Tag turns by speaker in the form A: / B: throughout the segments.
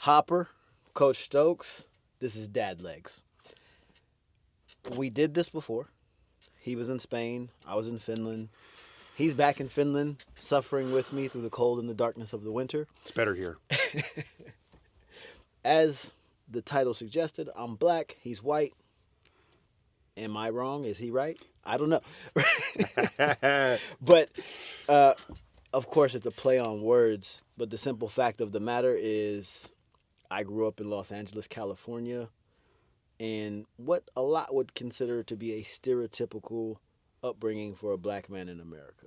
A: Hopper, Coach Stokes, this is DadLegs. We did this before. He was in Spain, I was in Finland. He's back in Finland, suffering with me through the cold and the darkness of the winter.
B: It's better here.
A: As the title suggested, I'm black, he's white. Am I wrong? Is he right? I don't know. But, of course, it's a play on words. But the simple fact of the matter is I grew up in Los Angeles, California, in what a lot would consider to be a stereotypical upbringing for a black man in America.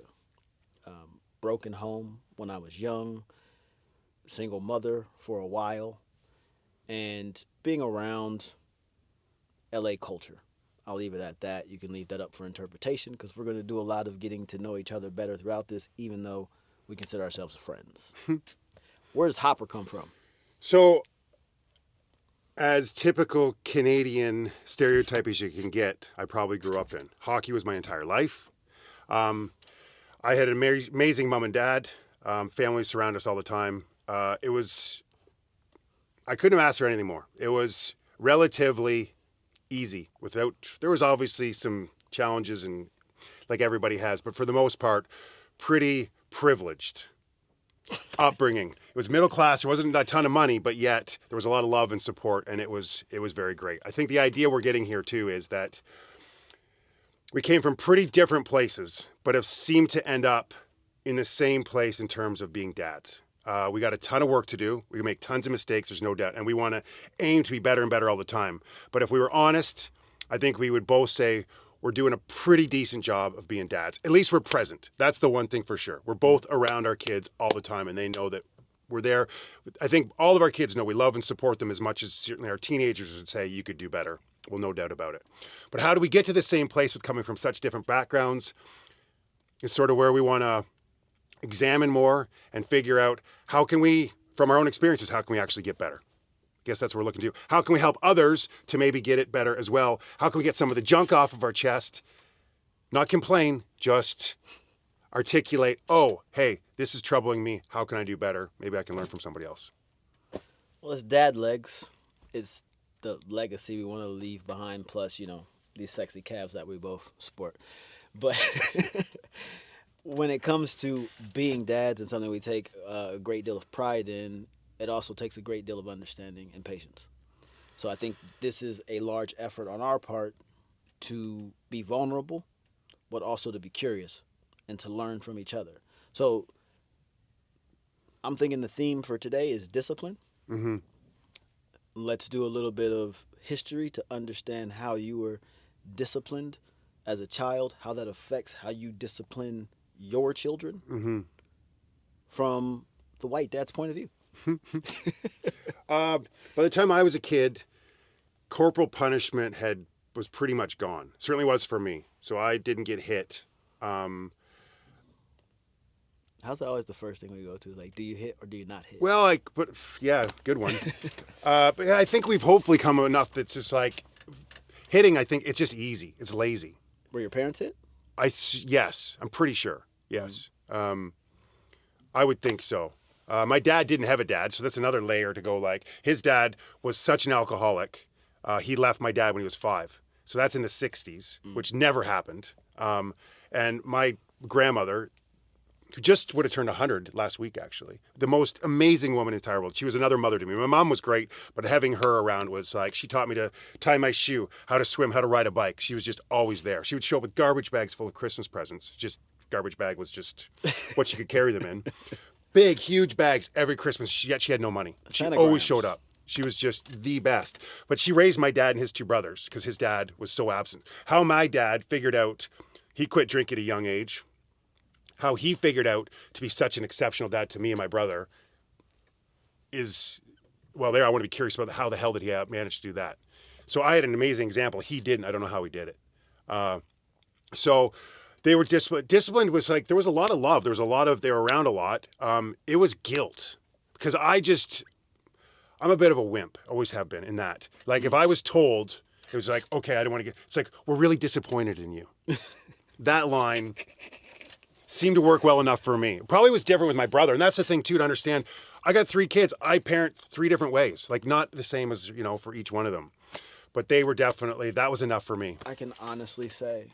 A: Broken home when I was young, single mother for a while, and being around LA culture. I'll leave it at that. You can leave that up for interpretation because we're going to do a lot of getting to know each other better throughout this, even though we consider ourselves friends. Where does Hopper come from?
B: So, as typical Canadian stereotype as you can get, I probably grew up in. Hockey was my entire life. I had an amazing mom and dad. Families surround us all the time. I couldn't have asked for anything more. It was relatively easy. There was obviously some challenges, and like everybody has, but for the most part, pretty privileged upbringing. It was middle class. There wasn't a ton of money, but yet there was a lot of love and support, and it was very great. I think the idea we're getting here too is that we came from pretty different places, but have seemed to end up in the same place in terms of being dads. We got a ton of work to do. We make tons of mistakes, there's no doubt, and we want to aim to be better and better all the time. But if we were honest, I think we would both say we're doing a pretty decent job of being dads. At least we're present. That's the one thing for sure. We're both around our kids all the time, and they know that we're there. I think all of our kids know we love and support them as much as certainly our teenagers would say, you could do better. Well, no doubt about it. But how do we get to the same place with coming from such different backgrounds? It's sort of where we want to examine more and figure out how can we, from our own experiences, how can we actually get better? I guess that's what we're looking to do. How can we help others to maybe get it better as well? How can we get some of the junk off of our chest? Not complain, just articulate, oh, hey, this is troubling me. How can I do better? Maybe I can learn from somebody else.
A: Well, it's DadLegs. It's the legacy we want to leave behind, plus, these sexy calves that we both sport. But when it comes to being dads and something we take a great deal of pride in, it also takes a great deal of understanding and patience. So I think this is a large effort on our part to be vulnerable, but also to be curious and to learn from each other. So I'm thinking the theme for today is discipline.
B: Mm-hmm.
A: Let's do a little bit of history to understand how you were disciplined as a child, how that affects how you discipline your children from the white dad's point of view.
B: By the time I was a kid, corporal punishment was pretty much gone. Certainly was for me. So I didn't get hit.
A: How's that always the first thing we go to? Like, do you hit or do you not hit?
B: Well, yeah, good one. But I think we've hopefully come enough that's just like hitting. I think it's just easy. It's lazy.
A: Were your parents hit?
B: Yes, I'm pretty sure. Yes. I would think so. My dad didn't have a dad, so that's another layer to go like. His dad was such an alcoholic. He left my dad when he was 5. So that's in the 60s, which never happened. And my grandmother, who just would have turned 100 last week, actually, the most amazing woman in the entire world. She was another mother to me. My mom was great, but having her around was like, she taught me to tie my shoe, how to swim, how to ride a bike. She was just always there. She would show up with garbage bags full of Christmas presents. Just garbage bag was just what she could carry them in. Big, huge bags every Christmas, yet she had no money. She always showed up. She was just the best. But she raised my dad and his 2 brothers because his dad was so absent. How my dad figured out, he quit drinking at a young age. How he figured out to be such an exceptional dad to me and my brother is, well, there I want to be curious about how the hell did he manage to do that. So I had an amazing example. He didn't. I don't know how he did it. So they were disciplined was like, there was a lot of love. They were around a lot. It was guilt because I'm a bit of a wimp, always have been in that. Like if I was told, it was like, okay, I don't want to it's like, we're really disappointed in you. That line, seemed to work well enough for me. Probably was different with my brother. And that's the thing, too, to understand. I got 3 kids. I parent 3 different ways. Like, not the same as, for each one of them. But they were definitely, that was enough for me.
A: I can honestly say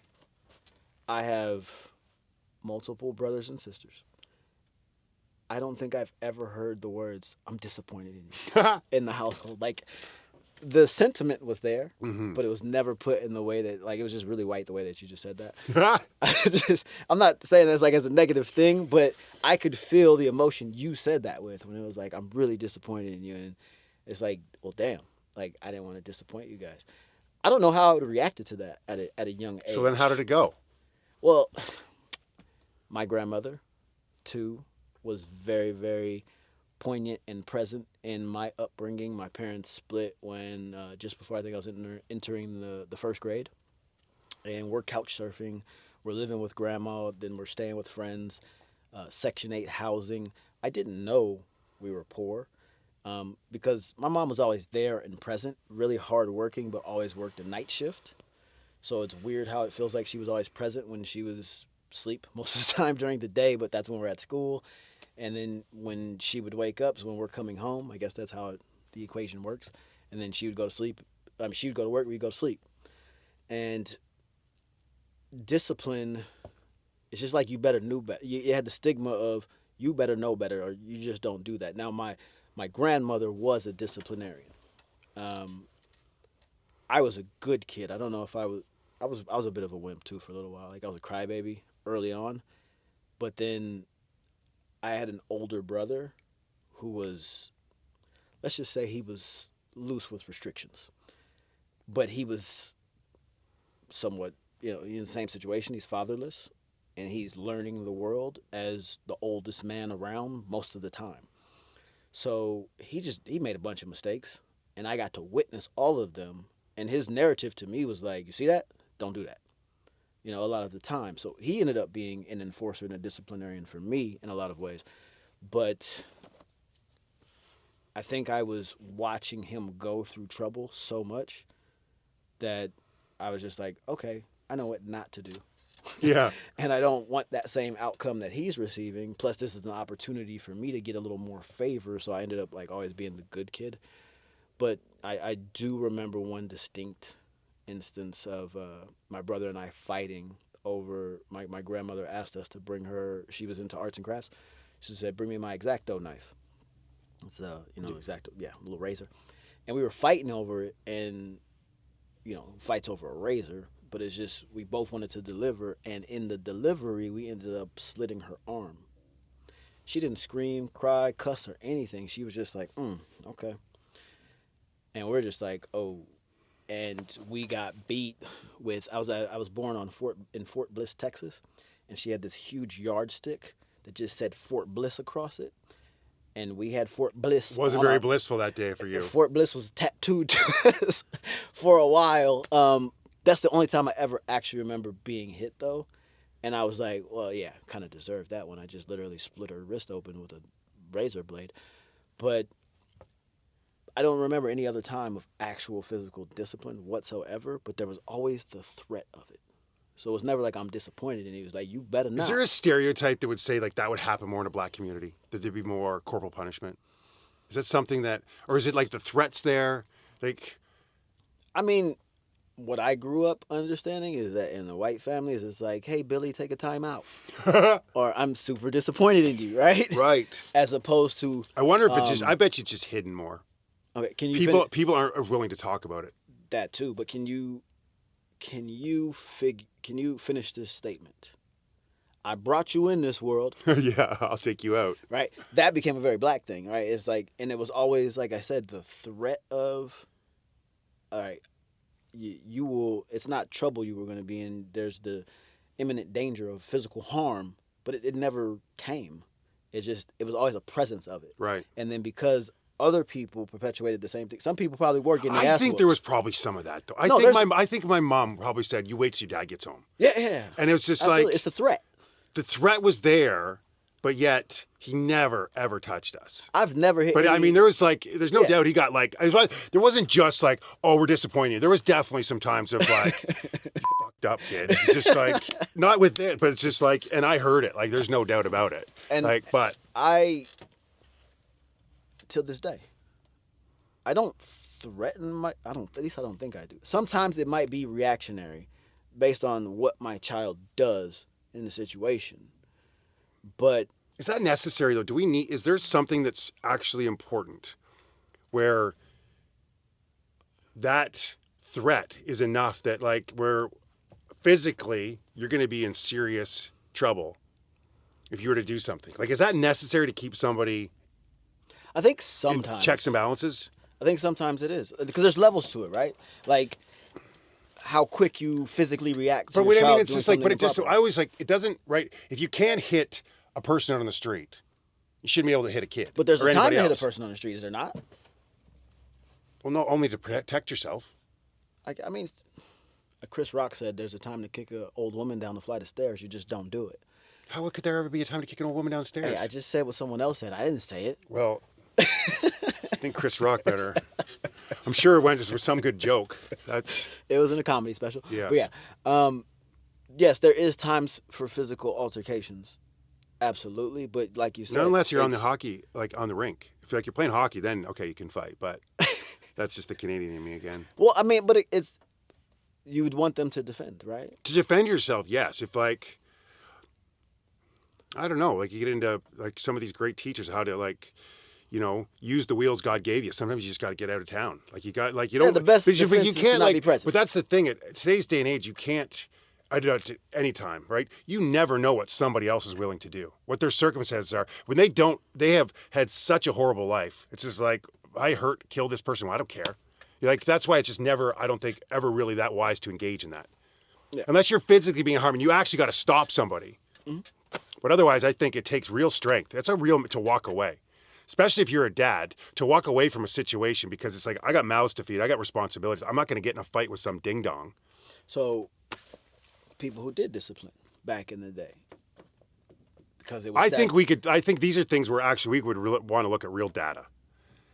A: I have multiple brothers and sisters. I don't think I've ever heard the words, I'm disappointed in you, in the household. Like, the sentiment was there, but it was never put in the way that, like, it was just really white the way that you just said that. I'm not saying this like as a negative thing, but I could feel the emotion you said that with when it was like, I'm really disappointed in you. And it's like, well, damn, like, I didn't want to disappoint you guys. I don't know how I would have reacted to that at a young age.
B: So then how did it go?
A: Well, my grandmother, too, was very, very poignant and present in my upbringing. My parents split when just before I think I was entering the first grade, and we're couch surfing. We're living with grandma, then we're staying with friends. Section 8 housing. I didn't know we were poor because my mom was always there and present, really hardworking, but always worked a night shift. So it's weird how it feels like she was always present when she was asleep most of the time during the day, but that's when we're at school. And then when she would wake up is when we're coming home. I guess that's how the equation works. And then she would go to sleep. She would go to work, we'd go to sleep. And discipline, it's just like you better knew better. You had the stigma of you better know better or you just don't do that. Now, my grandmother was a disciplinarian. I was a good kid. I don't know if I was a bit of a wimp too for a little while. Like I was a crybaby early on, but then I had an older brother who was, let's just say he was loose with restrictions, but he was somewhat, in the same situation. He's fatherless, and he's learning the world as the oldest man around most of the time. So he made a bunch of mistakes, and I got to witness all of them. And his narrative to me was like, you see that? Don't do that. A lot of the time. So he ended up being an enforcer and a disciplinarian for me in a lot of ways. But I think I was watching him go through trouble so much that I was just like, okay, I know what not to do.
B: Yeah.
A: And I don't want that same outcome that he's receiving. Plus, this is an opportunity for me to get a little more favor. So I ended up like always being the good kid. But I do remember one distinct instance of my brother and I fighting over my grandmother asked us to bring her. She was into arts and crafts. She said, "Bring me my X-Acto knife." It's X-Acto, yeah, a little razor. And we were fighting over it, and fights over a razor. But it's just we both wanted to deliver, and in the delivery, we ended up slitting her arm. She didn't scream, cry, cuss, or anything. She was just like, okay. And we're just like, oh. And we got beat with. I was born in Fort Bliss, Texas, and she had this huge yardstick that just said Fort Bliss across it, and we had Fort Bliss.
B: Wasn't very blissful that day for you.
A: Fort Bliss was tattooed to us for a while. That's the only time I ever actually remember being hit, though, and I was like, well, yeah, kind of deserved that one. I just literally split her wrist open with a razor blade, but I don't remember any other time of actual physical discipline whatsoever, but there was always the threat of it. So it was never like I'm disappointed, and he was like, you better not.
B: Is there a stereotype that would say like that would happen more in a black community, that there'd be more corporal punishment? Is that something that, or is it like the threats there? Like,
A: I mean, what I grew up understanding is that in the white families, it's like, hey, Billy, take a time out. Or I'm super disappointed in you, right?
B: Right.
A: As opposed to...
B: I wonder if it's just, I bet you it's just hidden more.
A: Okay, can you
B: people aren't willing to talk about it.
A: That too, but can you finish this statement? I brought you in this world.
B: Yeah, I'll take you out.
A: Right? That became a very black thing, right? It's like, and it was always, like I said, the threat of, all right, you will, it's not trouble you were going to be in. There's the imminent danger of physical harm, but it never came. It was always a presence of it.
B: Right.
A: And then because other people perpetuated the same thing. Some people probably were getting the
B: I
A: ass
B: think
A: whooped.
B: there was probably some of that, though. I think my mom probably said, you wait till your dad gets home.
A: Yeah.
B: And it was just
A: Absolutely.
B: like...
A: It's the threat.
B: The threat was there, but yet he never, ever touched us.
A: I've never hit...
B: But I mean, there's no doubt he got like... There wasn't just like, oh, we're disappointed. There was definitely some times of like, you fucked fucked up kid. It's just like, not with it, but it's just like, and I heard it. Like, there's no doubt about it.
A: And
B: Like, but
A: I, till this day, I don't threaten my. I don't. At least I don't think I do. Sometimes it might be reactionary, based on what my child does in the situation. But
B: is that necessary though? Do we need? Is there something that's actually important, where that threat is enough that like where physically you're going to be in serious trouble if you were to do something? Like, is that necessary to keep somebody
A: I think
B: in
A: sometimes
B: checks and balances?
A: I think sometimes it is because there's levels to it, right? Like how quick you physically react to
B: But
A: your
B: what I
A: child
B: mean, it's
A: doing
B: just like, but
A: something
B: it just,
A: improper.
B: I always like, it doesn't, right? If you can't hit a person out on the street, you shouldn't be able to hit a kid.
A: But there's
B: or
A: a time
B: anybody
A: to hit a
B: else.
A: person on the street, is there not?
B: Well, no, only to protect yourself.
A: I mean, Chris Rock said there's a time to kick an old woman down the flight of stairs. You just don't do it.
B: How could there ever be a time to kick an old woman downstairs?
A: Hey, I just said what someone else said. I didn't say it.
B: Well, I think Chris Rock better. I'm sure it went just with some good joke. That's
A: It was in a comedy special.
B: Yeah.
A: But yeah. Yes, there is times for physical altercations. Absolutely. But like you said,
B: not unless you're on the
A: it's-
B: hockey, like on the rink. If like you're playing hockey, then okay, you can fight. But that's just the Canadian in me again.
A: Well, I mean, but it's you would want them to defend, right?
B: To defend yourself, yes. If like, I don't know, like you get into like some of these great teachers, how to like, you know, use the wheels God gave you. Sometimes you just got to get out of town. Like you got, like you don't.
A: the best
B: because
A: defense
B: you
A: is to
B: can't
A: not
B: like.
A: be present.
B: But that's the thing. At today's day and age, you can't. I do it at any time, right? You never know what somebody else is willing to do, what their circumstances are. When they don't, they have had such a horrible life. It's just like, I hurt, kill this person. Well, I don't care. Like that's why it's just never. I don't think ever really that wise to engage in that, unless you're physically being harmed and you actually got to stop somebody. Mm-hmm. But otherwise, I think it takes real strength. That's a real to walk away. Especially if you're a dad, to walk away from a situation because it's like, I got mouths to feed, I got responsibilities. I'm not going to get in a fight with some ding dong.
A: So, people who did discipline back in the day, because it was.
B: I think we could. I think these are things where actually we would want to look at real data.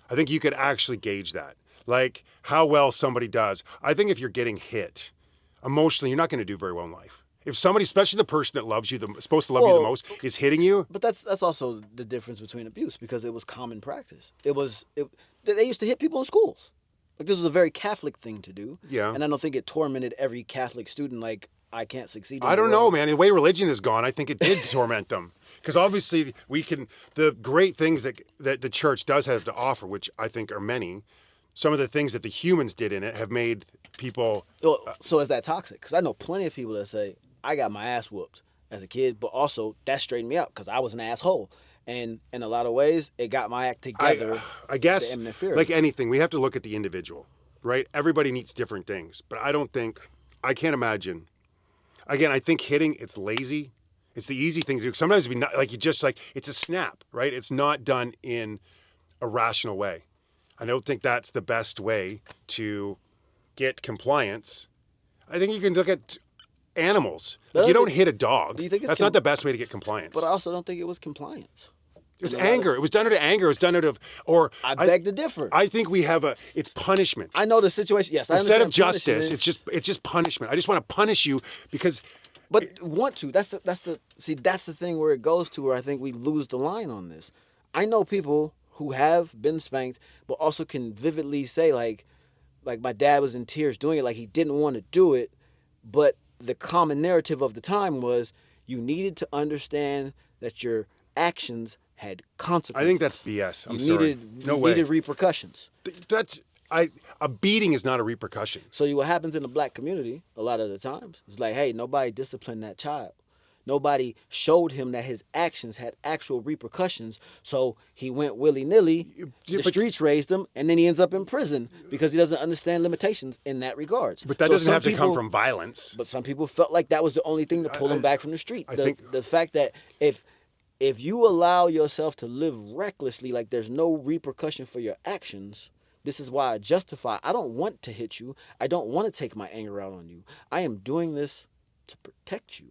B: I think you could actually gauge that, like how well somebody does. I think if you're getting hit emotionally, you're not going to do very well in life. If somebody, especially the person that loves you, supposed to love you the most, is hitting you.
A: But that's also the difference between abuse because it was common practice. They used to hit people in schools. Like this was a very Catholic thing to do.
B: Yeah.
A: And I don't think it tormented every Catholic student like I can't succeed.
B: I don't know, man. The way religion has gone, I think it did torment them. Because obviously the great things that the church does have to offer, which I think are many, some of the things that the humans did in it have made people.
A: So is that toxic? Because I know plenty of people that say, I got my ass whooped as a kid, but also that straightened me out because I was an asshole. And in a lot of ways, it got my act together.
B: I guess,
A: the imminent fear.
B: like anything, we have to look at the individual, right? Everybody needs different things. But I can't imagine. Again, I think hitting, it's lazy. It's the easy thing to do. Sometimes it'd be not, like you just like, it's a snap, right? It's not done in a rational way. I don't think that's the best way to get compliance. I think you can look at animals. Like you don't hit a dog.
A: Do you think
B: that's not the best way to get compliance?
A: But I also don't think it was compliance.
B: It's anger. It was done out of anger. It was done out of, or
A: I beg to differ.
B: I think we have it's punishment.
A: I know the situation. Yes,
B: Instead
A: I
B: of justice, it's just punishment. I just want to punish you because.
A: But want to. That's the thing where it goes to where I think we lose the line on this. I know people who have been spanked, but also can vividly say like my dad was in tears doing it, like he didn't want to do it, but the common narrative of the time was you needed to understand that your actions had consequences.
B: I think that's BS. I'm
A: you
B: sorry.
A: Needed repercussions.
B: A beating is not a repercussion.
A: So what happens in the black community a lot of the times is like, hey, nobody disciplined that child. Nobody showed him that his actions had actual repercussions. So he went willy-nilly, the streets raised him, and then he ends up in prison because he doesn't understand limitations in that regards.
B: But that doesn't have to come from violence.
A: But some people felt like that was the only thing to pull him back from the street. The fact that if you allow yourself to live recklessly, like there's no repercussion for your actions, this is why I justify. I don't want to hit you. I don't want to take my anger out on you. I am doing this to protect you.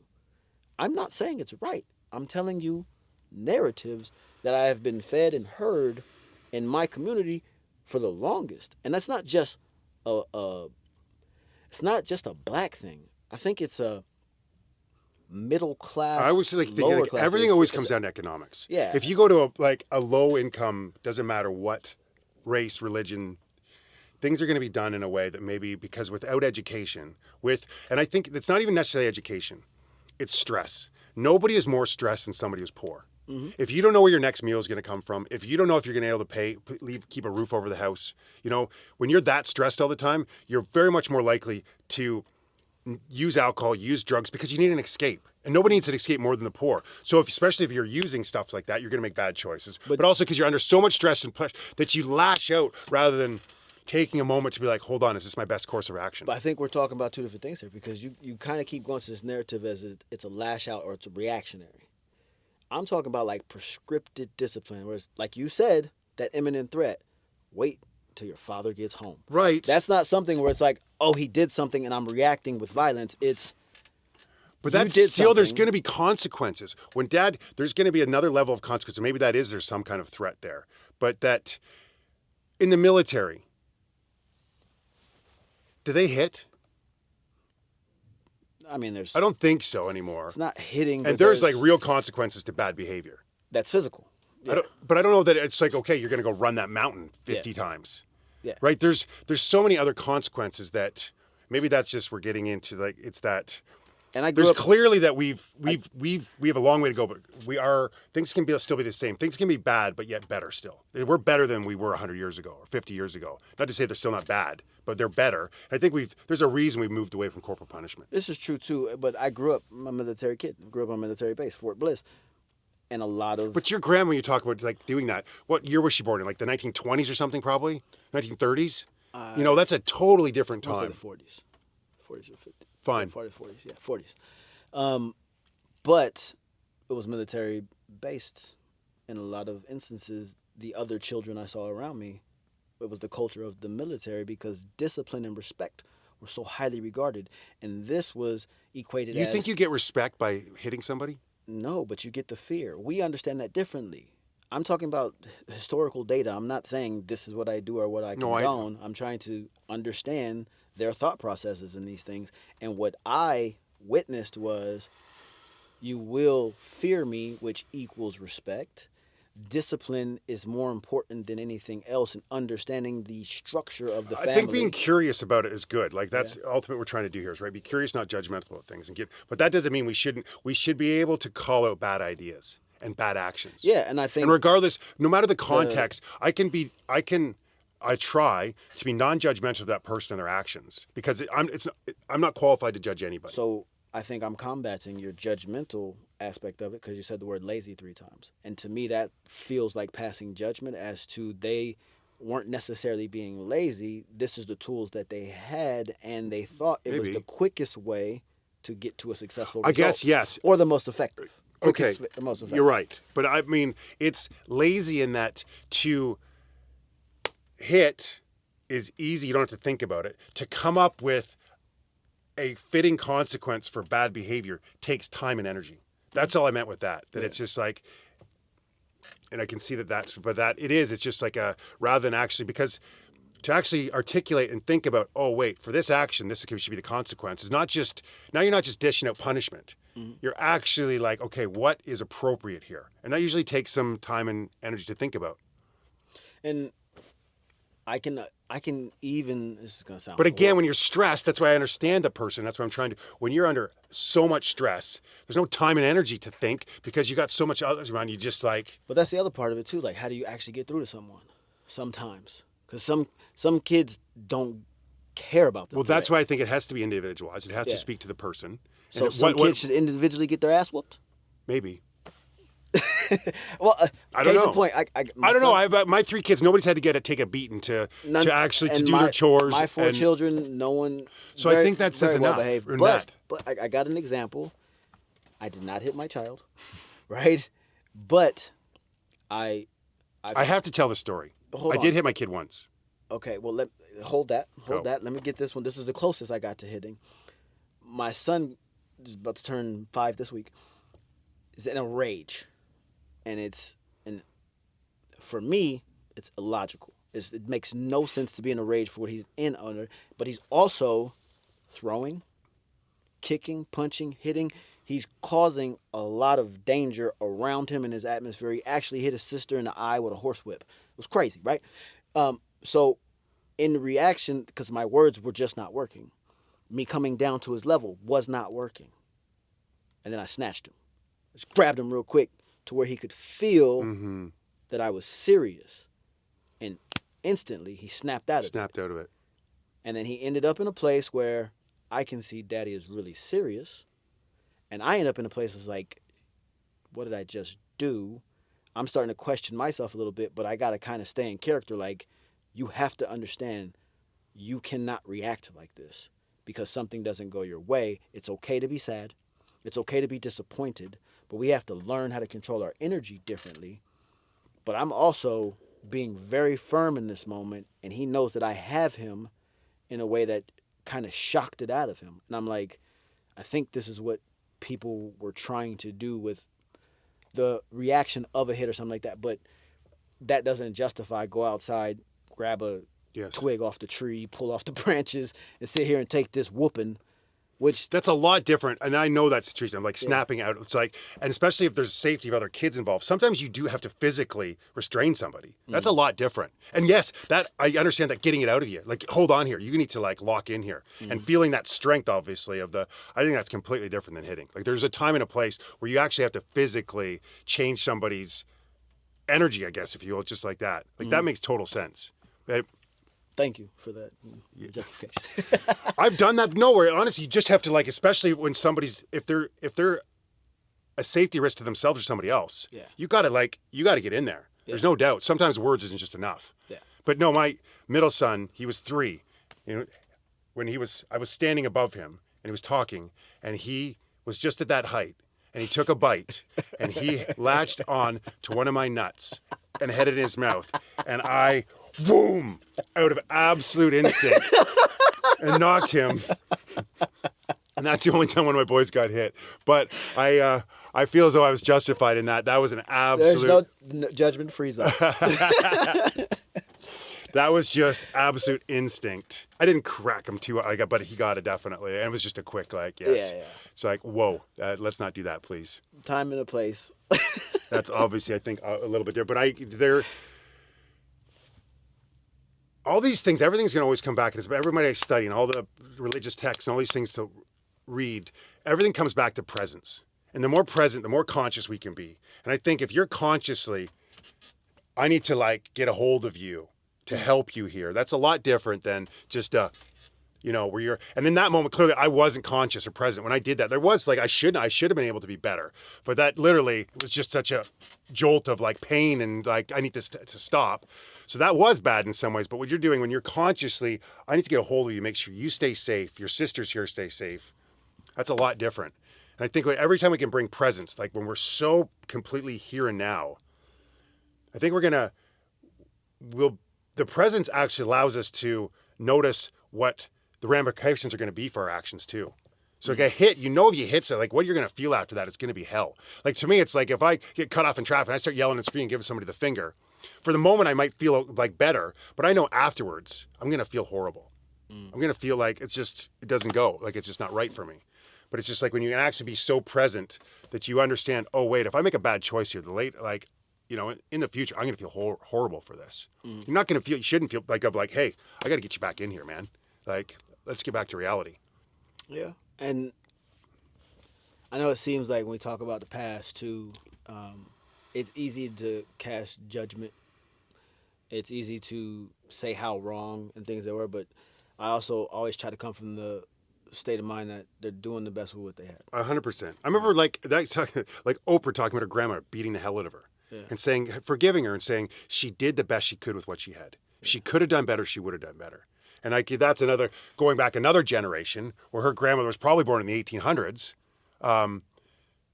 A: I'm not saying it's right. I'm telling you narratives that I have been fed and heard in my community for the longest. And that's not just it's not just a black thing. I think it's a middle
B: I
A: class,
B: always like thinking
A: lower
B: like
A: class.
B: everything always comes down to economics.
A: Yeah.
B: If you go to a low income, doesn't matter what race, religion, things are going to be done in a way that maybe because without education, and I think it's not even necessarily education, it's stress. Nobody is more stressed than somebody who's poor.
A: Mm-hmm.
B: If you don't know where your next meal is going to come from, if you don't know if you're going to be able to keep a roof over the house, when you're that stressed all the time, you're very much more likely to use alcohol, use drugs because you need an escape. And nobody needs an escape more than the poor. So especially if you're using stuff like that, you're going to make bad choices. But also because you're under so much stress and pressure that you lash out rather than taking a moment to be like, hold on, is this my best course of action?
A: But I think we're talking about two different things here because you kind of keep going to this narrative as it's a lash out or it's a reactionary. I'm talking about like prescripted discipline, where it's like you said, that imminent threat. Wait till your father gets home.
B: Right.
A: That's not something where it's like, oh, he did something and I'm reacting with violence. It's
B: But
A: you
B: that's
A: did
B: still, there's
A: something.
B: going to be consequences. There's going to be another level of consequence. Maybe there's some kind of threat there. But that in the military, do they hit?
A: I mean,
B: I don't think so anymore.
A: It's not hitting.
B: And
A: But
B: there's like real consequences to bad behavior.
A: That's physical. Yeah.
B: But I don't know that it's like, okay, you're going to go run that mountain 50 times.
A: Yeah.
B: Right? There's so many other consequences that maybe that's just we're getting into like it's that.
A: And I
B: there's clearly that we have a long way to go, but things can still be the same. Things can be bad, but yet better still. We're better than we were 100 years ago or 50 years ago. Not to say they're still not bad, but they're better. And I think there's a reason we've moved away from corporal punishment.
A: This is true too, but I grew up. I'm a military kid. I grew up on a military base, Fort Bliss, and a lot of.
B: But your grandma, you talk about like doing that. What year was she born in? Like the 1920s or something, probably 1930s. That's a totally different time.
A: I'll say the 40s, 40s or 50s.
B: Fine.
A: 40s, yeah, 40s. But it was military based. In a lot of instances, the other children I saw around me, it was the culture of the military because discipline and respect were so highly regarded, and this was equated.
B: You think you get respect by hitting somebody?
A: No, but you get the fear. We understand that differently. I'm talking about historical data. I'm not saying this is what I do or what I condone. I'm trying to understand their thought processes in these things. And what I witnessed was you will fear me, which equals respect. Discipline is more important than anything else in understanding the structure of the family.
B: I think being curious about it is good. Like that's ultimately what we're trying to do here is right. Be curious, not judgmental about things, but that doesn't mean we shouldn't. We should be able to call out bad ideas and bad actions.
A: Yeah, and I think,
B: and regardless, no matter the context, I try to be non-judgmental of that person and their actions because I'm not qualified to judge anybody.
A: So I think I'm combating your judgmental aspect of it because you said the word lazy 3 times. And to me, that feels like passing judgment as to they weren't necessarily being lazy. This is the tools that they had, and they thought it was the quickest way to get to a successful result.
B: I guess, yes.
A: Or the most effective.
B: Okay,
A: the most effective.
B: You're right. But I mean, it's lazy in that to hit is easy. You don't have to think about it. To come up with a fitting consequence for bad behavior takes time and energy. That's all I meant with that. That it's just like, and I can see it's just like rather than actually, because to actually articulate and think about, oh wait, for this action, this should be the consequence. It's not just, now you're not just dishing out punishment. Mm-hmm. You're actually like, okay, what is appropriate here? And that usually takes some time and energy to think about.
A: And I can even, this is going to sound.
B: But again, when you're stressed, that's why I understand the person. That's what I'm trying to, when you're under so much stress, there's no time and energy to think because you got so much others around you just like.
A: But that's the other part of it too. Like, how do you actually get through to someone? Sometimes. Because some kids don't care about them.
B: Well, that's why I think it has to be individualized. It has to speak to the person.
A: So some kids should individually get their ass whooped?
B: Maybe.
A: Well,
B: I don't know.
A: Point, I
B: don't know. My 3 kids, nobody's had to take a beating to actually do their chores.
A: My 4 children, no one.
B: So I think that says enough.
A: Well behaved. But I got an example. I did not hit my child, right? But I
B: have to tell the story. I did hit my kid once.
A: Okay, well, hold that. Let me get this one. This is the closest I got to hitting. My son is about to turn 5 this week. Is in a rage. And for me, it's illogical. It makes no sense to be in a rage for what he's in under, but he's also throwing, kicking, punching, hitting. He's causing a lot of danger around him in his atmosphere. He actually hit his sister in the eye with a horsewhip. It was crazy, right? So in reaction, because my words were just not working, me coming down to his level was not working. And then I snatched him. Just grabbed him real quick to where he could feel that I was serious. And instantly he snapped out of it.
B: Snapped out of it.
A: And then he ended up in a place where I can see Daddy is really serious. And I end up in a place that's like, what did I just do? I'm starting to question myself a little bit, but I got to kind of stay in character. Like, you have to understand you cannot react like this because something doesn't go your way. It's okay to be sad. It's okay to be disappointed, but we have to learn how to control our energy differently. But I'm also being very firm in this moment, and he knows that I have him in a way that kind of shocked it out of him. And I'm like, I think this is what people were trying to do with the reaction of a hit or something like that. But that doesn't justify go outside, grab a twig off the tree, pull off the branches, and sit here and take this whooping. Which
B: that's a lot different, and I know that situation. I'm like snapping out. It's like, and especially if there's safety of other kids involved. Sometimes you do have to physically restrain somebody. That's a lot different. And yes, that I understand that getting it out of you, like hold on here, you need to like lock in here, and feeling that strength, obviously, of the. I think that's completely different than hitting. Like there's a time and a place where you actually have to physically change somebody's energy, I guess, if you will, just like that. Like that makes total sense.
A: Thank you for that justification.
B: I've done that. Nowhere, honestly, you just have to like, especially when somebody's if they're a safety risk to themselves or somebody else.
A: Yeah.
B: You gotta get in there. Yeah. There's no doubt. Sometimes words isn't just enough.
A: Yeah.
B: But no, my middle son, he was 3. You know, I was standing above him and he was talking, and he was just at that height, and he took a bite and he latched on to one of my nuts and had it in his mouth, and I boom, out of absolute instinct, and knocked him. And that's the only time one of my boys got hit. But I feel as though I was justified in that. That was an absolute...
A: There's no judgment-free zone.
B: That was just absolute instinct. I didn't crack him too, but he got it definitely. And it was just a quick, like, yes.
A: Yeah.
B: It's like, whoa, let's not do that, please.
A: Time and a place.
B: That's obviously, I think, a little bit different. But all these things, everything's going to always come back. And everybody I study and all the religious texts and all these things to read, everything comes back to presence. And the more present, the more conscious we can be. And I think if you're consciously, I need to like get a hold of you to help you here. That's a lot different than just where you're, and in that moment, clearly I wasn't conscious or present when I did that. There was like, I should have been able to be better, but that literally was just such a jolt of like pain and like, I need this to stop. So that was bad in some ways, but what you're doing when you're consciously, I need to get a hold of you, make sure you stay safe, your sisters here stay safe. That's a lot different. And I think every time we can bring presence, like when we're so completely here and now, I think the presence actually allows us to notice what the ramifications are going to be for our actions too. So like a hit, if you hit something, like what you're going to feel after that, it's going to be hell. Like to me, it's like if I get cut off in traffic and I start yelling and screaming and giving somebody the finger, for the moment I might feel like better, but I know afterwards I'm going to feel horrible. I'm going to feel like it doesn't go, like it's just not right for me. But it's just like when you can actually be so present that you understand, oh wait, if I make a bad choice here, in the future, I'm going to feel horrible for this. You're not going to you shouldn't feel like hey, I got to get you back in here, man. Like, let's get back to reality.
A: Yeah. And I know it seems like when we talk about the past too, it's easy to cast judgment. It's easy to say how wrong and things they were, but I also always try to come from the state of mind that they're doing the best with what they had.
B: 100%. I remember like Oprah talking about her grandma beating the hell out of her. Yeah. And saying, forgiving her and saying she did the best she could with what she had. If she could have done better, she would have done better. And that's going back another generation where her grandmother was probably born in the 1800s,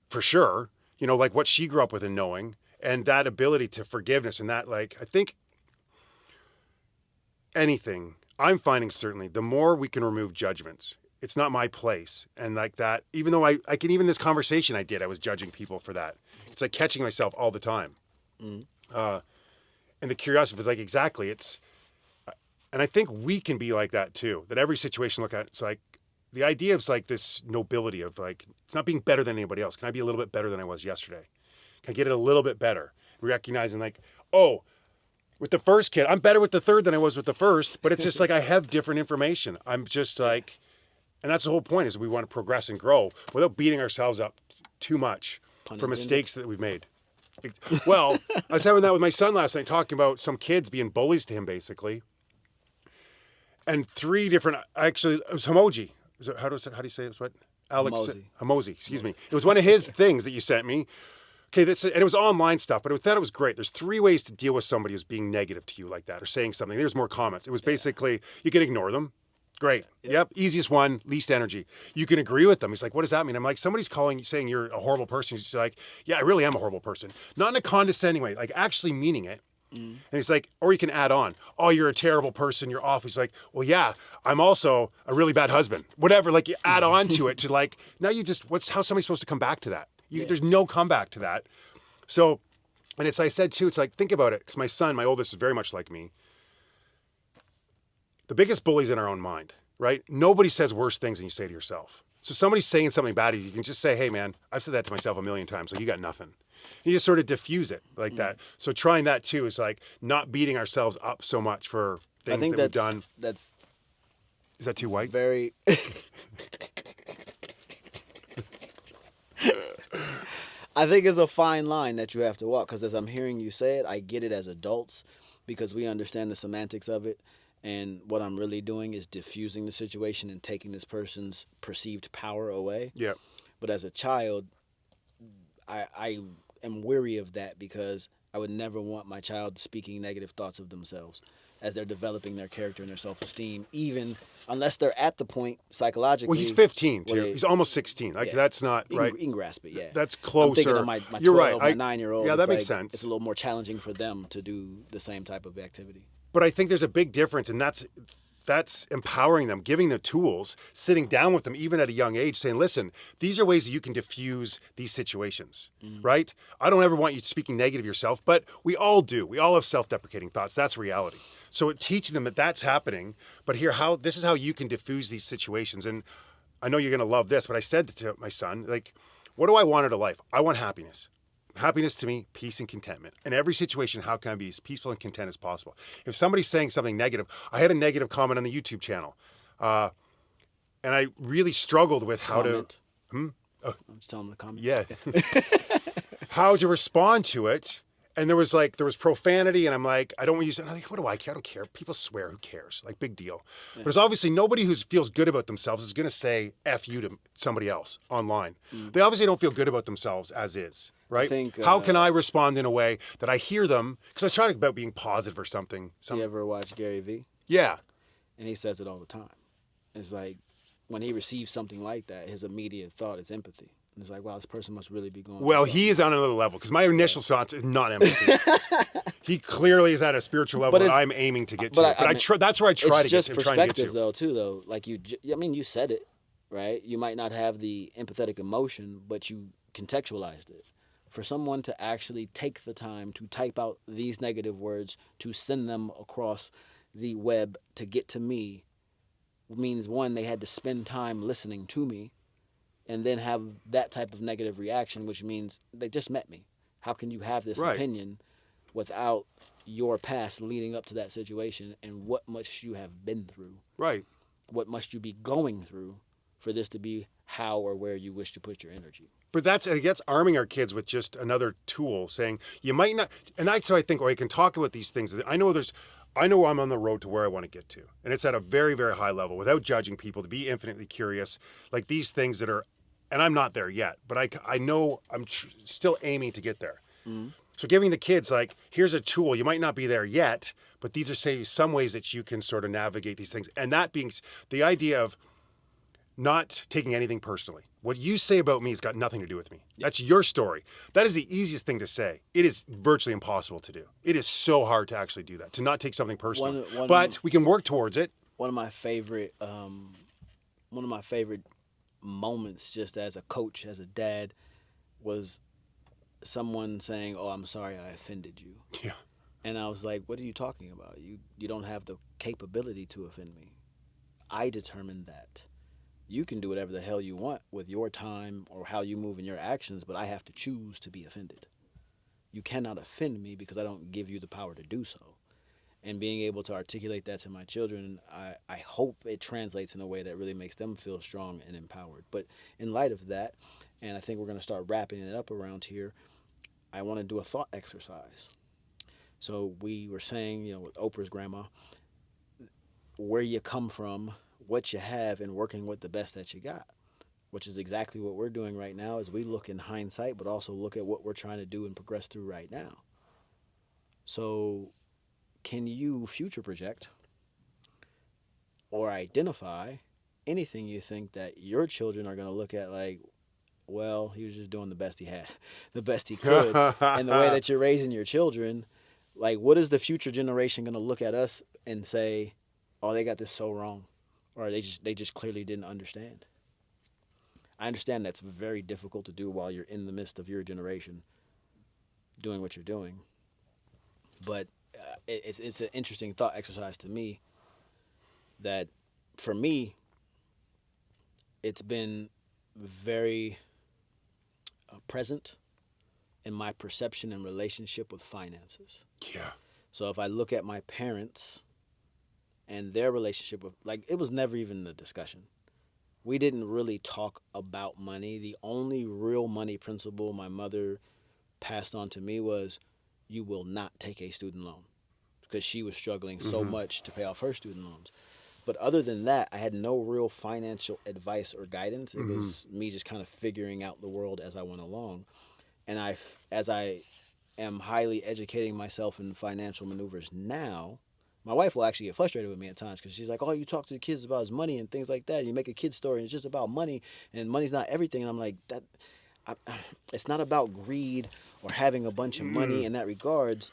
B: for sure, like what she grew up with and knowing, and that ability to forgiveness and that, like, I think anything, I'm finding certainly, the more we can remove judgments, it's not my place. And like that, even though I can, even this conversation I was judging people for that. It's like catching myself all the time. And the curiosity was like, exactly. And I think we can be like that too, that every situation look at, it's like, the idea of like this nobility of like, it's not being better than anybody else. Can I be a little bit better than I was yesterday? Can I get it a little bit better? Recognizing like, oh, with the first kid, I'm better with the third than I was with the first, but it's just like I have different information. I'm just like, and that's the whole point is we want to progress and grow without beating ourselves up too much
A: Pun
B: for
A: intended.
B: mistakes that we've made. Well, I was having that with my son last night, talking about some kids being bullies to him, basically. And three different, actually, it was Hamoji. How do you say it? What? Alex Hamosi, excuse me. It was one of his things that you sent me. Okay, and it was online stuff, but I thought it was great. There's 3 ways to deal with somebody who's being negative to you like that or saying something. There's more comments. It was basically, you can ignore them. Great. Yep. Easiest one, least energy. You can agree with them. He's like, what does that mean? I'm like, somebody's saying you're a horrible person. He's like, yeah, I really am a horrible person. Not in a condescending way, like actually meaning it. And he's like, or you can add on, oh, you're a terrible person. You're off. He's like, well, yeah, I'm also a really bad husband. Whatever. Like you add on to it to like, now you just, how's somebody supposed to come back to that? There's no comeback to that. So, and I said too, it's like, think about it. Because my son, my oldest, is very much like me. The biggest bully's in our own mind, right? Nobody says worse things than you say to yourself. So somebody's saying something bad to you, you can just say, hey man, I've said that to myself a million times, so you got nothing. And you just sort of diffuse it like that. So trying that too is like not beating ourselves up so much for things that we've done.
A: That's
B: Is that too white?
A: very... I think it's a fine line that you have to walk, because as I'm hearing you say it, I get it as adults because we understand the semantics of it. And what I'm really doing is diffusing the situation and taking this person's perceived power away.
B: Yeah.
A: But as a child, I am weary of that because I would never want my child speaking negative thoughts of themselves as they're developing their character and their self-esteem, even unless they're at the point psychologically.
B: Well, he's 15 too. He's almost 16. Like that's not right.
A: You can grasp it, yeah.
B: That's closer.
A: I'm thinking of my
B: You're
A: 12,
B: right.
A: my 9-year-old.
B: Yeah, that makes sense.
A: It's a little more challenging for them to do the same type of activity.
B: But I think there's a big difference, and that's empowering them, giving them tools, sitting down with them even at a young age, saying, listen, these are ways that you can diffuse these situations, right? I don't ever want you speaking negative of yourself, but we all do. We all have self-deprecating thoughts. That's reality. So teaching them that that's happening, but this is how you can diffuse these situations. And I know you're going to love this, but I said to my son, like, what do I want out of life? I want happiness. Happiness to me, peace and contentment. In every situation, how can I be as peaceful and content as possible? If somebody's saying something negative, I had a negative comment on the YouTube channel. And I really struggled with how to...
A: I'm just telling them to comment.
B: Yeah. How to respond to it. And there was profanity, and I'm like, I don't want to use it. And I'm like, what do I care? I don't care. People swear. Who cares? Like, big deal. Yeah. But there's obviously nobody who feels good about themselves is going to say F you to somebody else online. They obviously don't feel good about themselves as is, right? How can I respond in a way that I hear them? Because I was trying about being positive or something.
A: You ever watch Gary Vee?
B: Yeah.
A: And he says it all the time. It's like, when he receives something like that, his immediate thought is empathy. And it's like, wow, this person must really be going through something.
B: He is on another level, because my initial thought is not empathy. He clearly is at a spiritual level that I'm aiming to get to. But that's where I try to get to.
A: It's just perspective, though. Like you said it, right? You might not have the empathetic emotion, but you contextualized it. For someone to actually take the time to type out these negative words, to send them across the web to get to me, means, one, they had to spend time listening to me, and then have that type of negative reaction, which means they just met me. How can you have this opinion without your past leading up to that situation, and what must you have been through? Right. What must you be going through for this to be how or where you wish to put your energy?
B: But that's arming our kids with just another tool, saying you might not, and I think, or I can talk about these things. I know I'm on the road to where I want to get to, and it's at a very, very high level without judging people, to be infinitely curious, like these things that are, and I'm not there yet, but I know I'm still aiming to get there. So giving the kids, like, here's a tool, you might not be there yet, but these are some ways that you can sort of navigate these things. And that being the idea of not taking anything personally. What you say about me has got nothing to do with me. That's your story. That is the easiest thing to say. It is virtually impossible to do. It is so hard to actually do that, to not take something personal. But we can work towards it.
A: One of my favorite moments, just as a coach, as a dad, was someone saying, "Oh, I'm sorry I offended you."
B: Yeah.
A: And I was like, "What are you talking about? You don't have the capability to offend me. I determined that. You can do whatever the hell you want with your time or how you move in your actions, but I have to choose to be offended. You cannot offend me because I don't give you the power to do so. And being able to articulate that to my children, I hope it translates in a way that really makes them feel strong and empowered. But in light of that, and I think we're going to start wrapping it up around here, I want to do a thought exercise. So we were saying, with Oprah's grandma, where you come from, what you have, and working with the best that you got, which is exactly what we're doing right now as we look in hindsight, but also look at what we're trying to do and progress through right now. So can you future project or identify anything you think that your children are going to look at like, well, he was just doing the best he had, the best he could, and the way that you're raising your children, like, what is the future generation going to look at us and say, oh, they got this so wrong, or they just clearly didn't understand? I understand that's very difficult to do while you're in the midst of your generation doing what you're doing, but it's an interesting thought exercise to me that for me it's been very present in my perception and relationship with finances.
B: Yeah.
A: So if I look at my parents and their relationship with, like, it was never even a discussion. We didn't really talk about money. The only real money principle my mother passed on to me was, you will not take a student loan, because she was struggling so much to pay off her student loans. But other than that, I had no real financial advice or guidance. It was me just kind of figuring out the world as I went along. And as I am highly educating myself in financial maneuvers now, my wife will actually get frustrated with me at times because she's like, oh, you talk to the kids about his money and things like that. You make a kid story and it's just about money, and money's not everything. And I'm like, it's not about greed or having a bunch of money in that regards.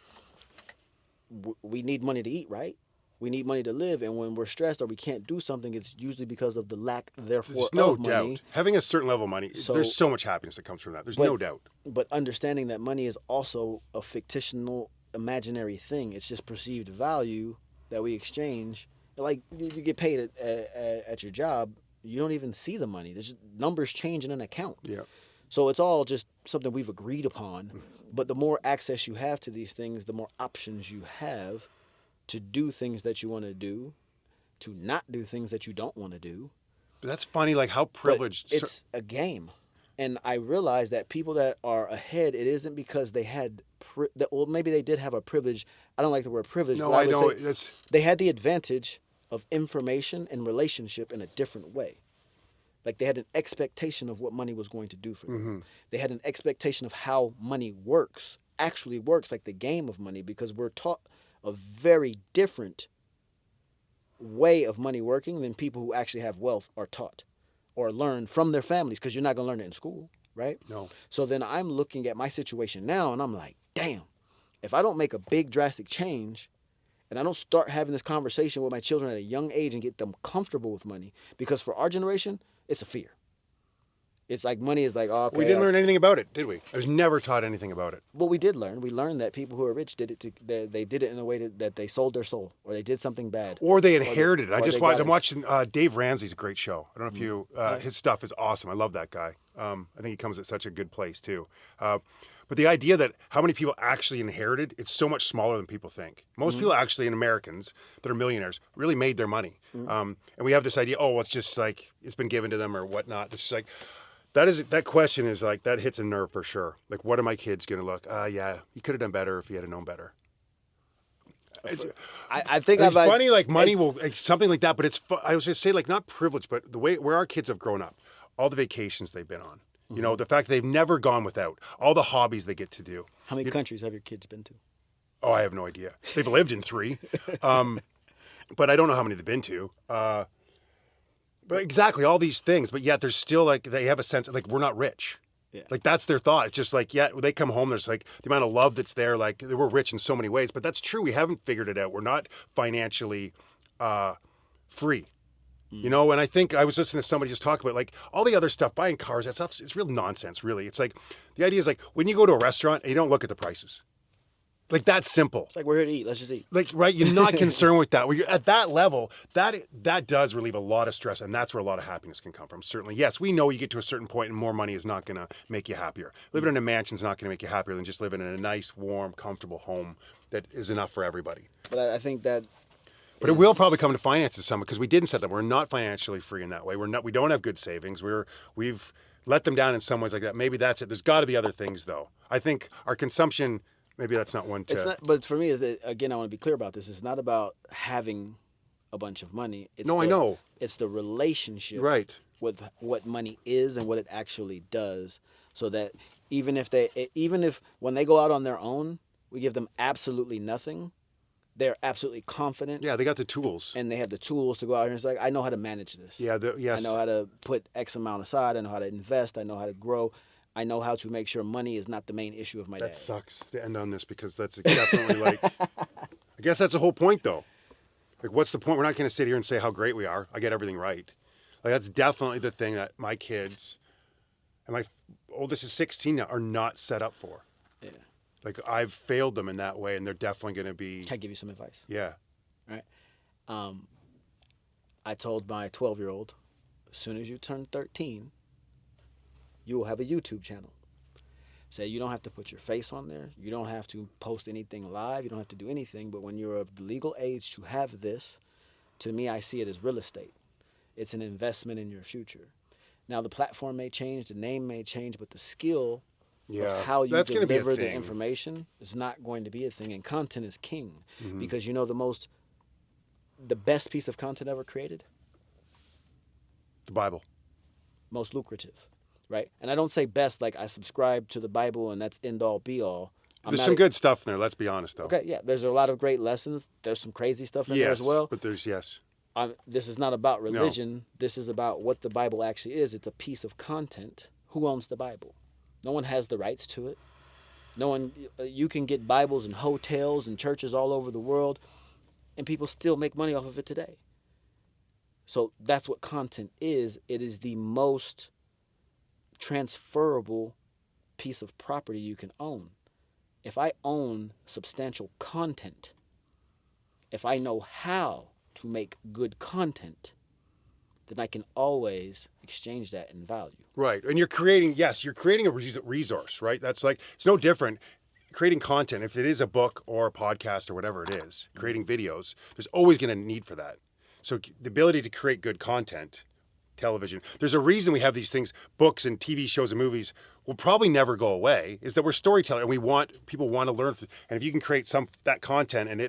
A: We need money to eat, right? We need money to live, and when we're stressed or we can't do something, it's usually because of the lack, therefore,
B: There's no
A: of
B: doubt.
A: money.
B: Having a certain level of money, there's so much happiness that comes from that. There's no doubt.
A: But understanding that money is also a fictional, imaginary thing. It's just perceived value that we exchange. Like, you get paid at your job, you don't even see the money. There's just numbers change in an account.
B: Yeah.
A: So it's all just something we've agreed upon. But the more access you have to these things, the more options you have to do things that you want to do, to not do things that you don't want to do.
B: But that's funny, like how privileged.
A: But it's a game. And I realize that people that are ahead, it isn't because they had, well, maybe they did have a privilege. I don't like the word privilege.
B: No,
A: but
B: I don't.
A: They had the advantage of information and relationship in a different way. Like, they had an expectation of what money was going to do for them. They had an expectation of how money actually works, like the game of money, because we're taught a very different way of money working than people who actually have wealth are taught or learn from their families, because you're not going to learn it in school, right?
B: No.
A: So then I'm looking at my situation now and I'm like, damn, if I don't make a big drastic change and I don't start having this conversation with my children at a young age and get them comfortable with money, because for our generation, it's a fear. It's like money is like, oh, okay.
B: We didn't learn anything about it, did we? I was never taught anything about it.
A: Well, we did learn. We learned that people who are rich did it. They did it in a way that they sold their soul, or they did something bad,
B: or they inherited it. I'm
A: watching
B: Dave Ramsey's a great show. I don't know if you his stuff is awesome. I love that guy. I think he comes at such a good place too. But the idea that how many people actually inherited, it's so much smaller than people think. Most people actually, in Americans that are millionaires, really made their money. And we have this idea, oh, well, it's just like it's been given to them or whatnot. It's just like. That question is like, that hits a nerve for sure. Like, what are my kids going to look? Yeah, he could have done better if he had known better.
A: I think
B: it's funny, like money will, something like that, but I was going to say, like, not privilege, but the way where our kids have grown up, all the vacations they've been on, you know, the fact that they've never gone without, all the hobbies they get to do.
A: How many countries have your kids been to?
B: Oh, I have no idea. They've lived in 3, but I don't know how many they've been to. But exactly, all these things, but yet there's still like, they have a sense of like, we're not rich. Yeah. Like, that's their thought. It's just like, yeah, when they come home, there's like the amount of love that's there. Like, we're rich in so many ways, but that's true. We haven't figured it out. We're not financially free. You know, and I think I was listening to somebody just talk about like all the other stuff, buying cars, that stuff, it's real nonsense, really. It's like, the idea is like, when you go to a restaurant and you don't look at the prices. Like that's simple.
A: It's like we're here to eat. Let's just eat.
B: Like, right, you're not concerned with that. When you're at that level, that does relieve a lot of stress, and that's where a lot of happiness can come from. Certainly, yes, we know you get to a certain point and more money is not going to make you happier. Living in a mansion is not going to make you happier than just living in a nice, warm, comfortable home that is enough for everybody.
A: But I think that.
B: But it will probably come to finances some because we didn't set that. We're not financially free in that way. We don't have good savings. We've let them down in some ways like that. Maybe that's it. There's got to be other things though. I think our consumption. Maybe that's not one to.
A: It's not, but for me, is that, again, I want to be clear about this. It's not about having a bunch of money.
B: I know.
A: It's the relationship
B: Right.
A: with what money is and what it actually does. So that even if when they go out on their own, we give them absolutely nothing, they're absolutely confident.
B: Yeah, they got the tools.
A: And they have the tools to go out here and it's like, I know how to manage this.
B: Yeah, yes.
A: I know how to put X amount aside. I know how to invest. I know how to grow. I know how to make sure money is not the main issue of my dad.
B: That sucks to end on this because that's definitely like, I guess that's the whole point though. Like, what's the point? We're not going to sit here and say how great we are. I get everything right. Like, that's definitely the thing that my kids, and my oldest is 16 now, are not set up for.
A: Yeah.
B: Like, I've failed them in that way, and they're definitely going to be.
A: Can I give you some advice?
B: Yeah.
A: Right. I told my 12-year-old, as soon as you turn 13, you will have a YouTube channel. Say you don't have to put your face on there. You don't have to post anything live. You don't have to do anything. But when you're of the legal age to have this, to me, I see it as real estate. It's an investment in your future. Now, the platform may change, the name may change, but the skill of how you deliver the information is not going to be a thing. And content is king. Mm-hmm. Because you know the best piece of content ever created?
B: The Bible.
A: Most lucrative. Right? And I don't say best like I subscribe to the Bible and that's end all be all.
B: There's some good stuff in there, let's be honest, though.
A: Okay, yeah. There's a lot of great lessons. There's some crazy stuff in there as well.
B: But there's, yes.
A: This is not about religion. No. This is about what the Bible actually is. It's a piece of content. Who owns the Bible? No one has the rights to it. No one. You can get Bibles in hotels and churches all over the world, and people still make money off of it today. So that's what content is. It is the most transferable piece of property you can own. If I own substantial content, if I know how to make good content, then I can always exchange that in value.
B: Right. And you're creating a resource, right? That's like, it's no different. Creating content, if it is a book or a podcast or whatever it is, creating videos, there's always going to need for that. So the ability to create good content, television, there's a reason we have these things, books and TV shows and movies will probably never go away, is that we're storytellers and people want to learn. And if you can create that content and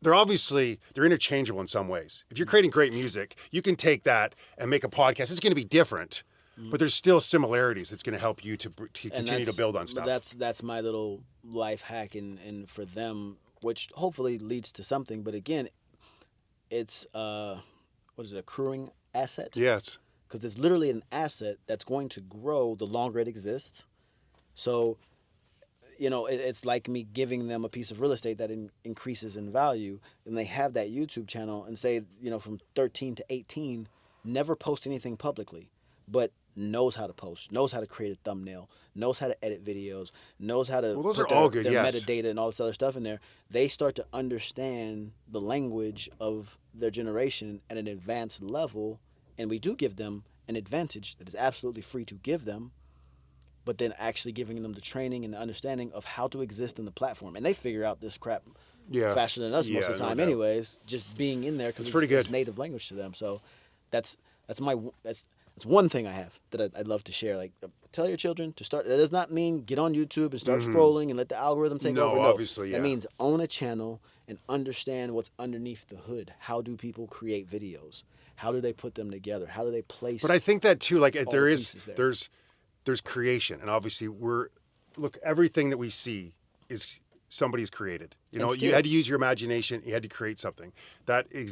B: they're interchangeable in some ways. If you're creating great music, you can take that and make a podcast. It's going to be different, but there's still similarities that's going to help you to continue to build on stuff.
A: That's my little life hack and for them, which hopefully leads to something. But again, it's accruing asset?
B: Yes.
A: Because it's literally an asset that's going to grow the longer it exists. So, it's like me giving them a piece of real estate that increases in value, and they have that YouTube channel and say, from 13 to 18, never post anything publicly, but knows how to post, knows how to create a thumbnail, knows how to edit videos, knows how to
B: those
A: put
B: are all good,
A: their
B: yes.
A: metadata and all this other stuff in there. They start to understand the language of their generation at an advanced level, and we do give them an advantage that is absolutely free to give them, but then actually giving them the training and the understanding of how to exist in the platform. And they figure out this crap faster than us most of the time anyways, just being in there because it's native language to them. So that's one thing I have that I'd love to share. Like, tell your children to start. That does not mean get on YouTube and start scrolling and let the algorithm take over. No,
B: obviously, yeah.
A: That means own a channel and understand what's underneath the hood. How do people create videos? How do they put them together? How do they place?
B: But I think that too, like there's creation, and obviously everything that we see is somebody's created. You had to use your imagination. You had to create something. And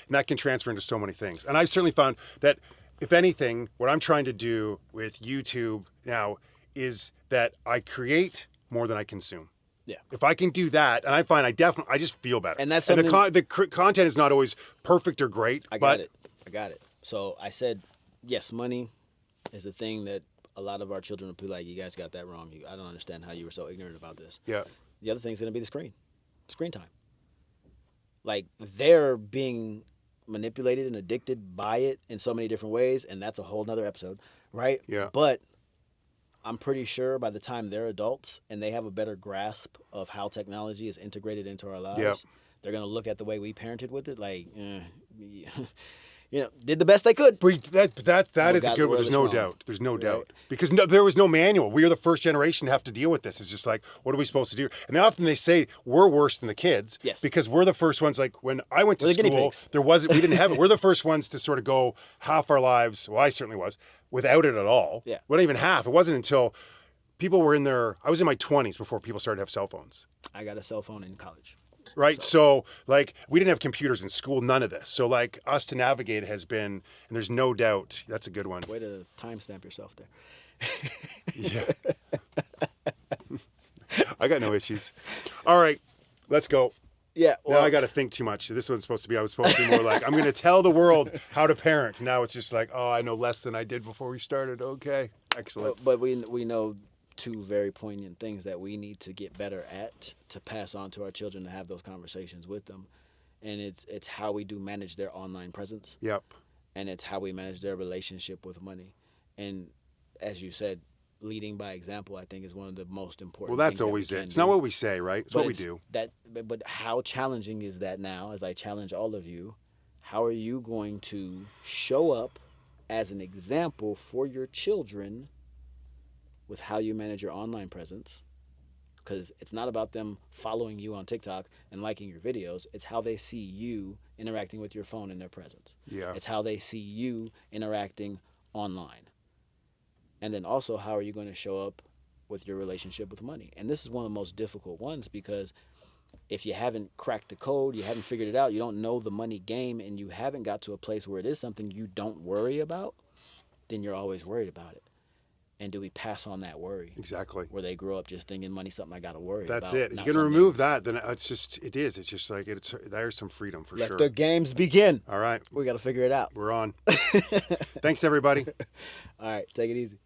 B: that can transfer into so many things. And I've certainly found that, if anything, what I'm trying to do with YouTube now is that I create more than I consume.
A: Yeah.
B: If I can do that, and I find I just feel better.
A: And that's something.
B: And the content is not always perfect or great.
A: I got it. So I said, yes, money is the thing that a lot of our children will be like, you guys got that wrong. I don't understand how you were so ignorant about this.
B: Yeah.
A: The other thing's going to be the screen time. Like they're being manipulated and addicted by it in so many different ways, and that's a whole nother episode, right?
B: Yeah.
A: But I'm pretty sure by the time they're adults and they have a better grasp of how technology is integrated into our lives,
B: Yep.
A: they're gonna look at the way we parented with it, like, did the best they could.
B: That is a
A: got
B: good one.
A: where
B: There's
A: it's
B: no
A: wrong.
B: doubt. There's no
A: Right.
B: doubt because there was no manual. We are the first generation to have to deal with this. It's just like, what are we supposed to do? And often they say we're worse than the kids.
A: Yes.
B: Because we're the first ones. Like when I went to
A: We're the guinea
B: school,
A: pigs.
B: we didn't have it. We're the first ones to sort of go half our lives. Well, I certainly was without it at all.
A: Yeah.
B: Not even half. It wasn't until people were I was in my 20s before people started to have cell phones.
A: I got a cell phone in college.
B: Right. So, like, we didn't have computers in school, none of this. So, like, us to navigate has been, and there's no doubt, that's a good one.
A: Way to timestamp yourself there.
B: Yeah. I got no issues. All right, let's go.
A: Yeah.
B: Now I got to think too much. This one's supposed to be, I was supposed to be more like, I'm going to tell the world how to parent. Now it's just like, oh, I know less than I did before we started. Okay. Excellent.
A: But we know two very poignant things that we need to get better at to pass on to our children to have those conversations with them, and it's how we do manage their online presence,
B: Yep.
A: and it's how we manage their relationship with money. And as you said, leading by example, I think, is one of the most important.
B: Well, that's
A: things that we
B: always it.
A: can
B: It's
A: do.
B: not what we say, right? It's
A: But
B: what we do.
A: But how challenging is that now? As I challenge all of you, how are you going to show up as an example for your children with how you manage your online presence? Because it's not about them following you on TikTok and liking your videos. It's how they see you interacting with your phone in their presence.
B: Yeah.
A: It's how they see you interacting online. And then also, how are you going to show up with your relationship with money? And this is one of the most difficult ones, because if you haven't cracked the code, you haven't figured it out, you don't know the money game, and you haven't got to a place where it is something you don't worry about, then you're always worried about it. And do we pass on that worry?
B: Exactly.
A: Where they grow up just thinking money's something I got to worry
B: That's
A: about.
B: it. If
A: not
B: you're going to
A: something-
B: remove that, then it's just like, there's some freedom for
A: Let
B: sure.
A: the games begin.
B: All right.
A: We got to figure it out.
B: We're on. Thanks, everybody.
A: All right, take it easy.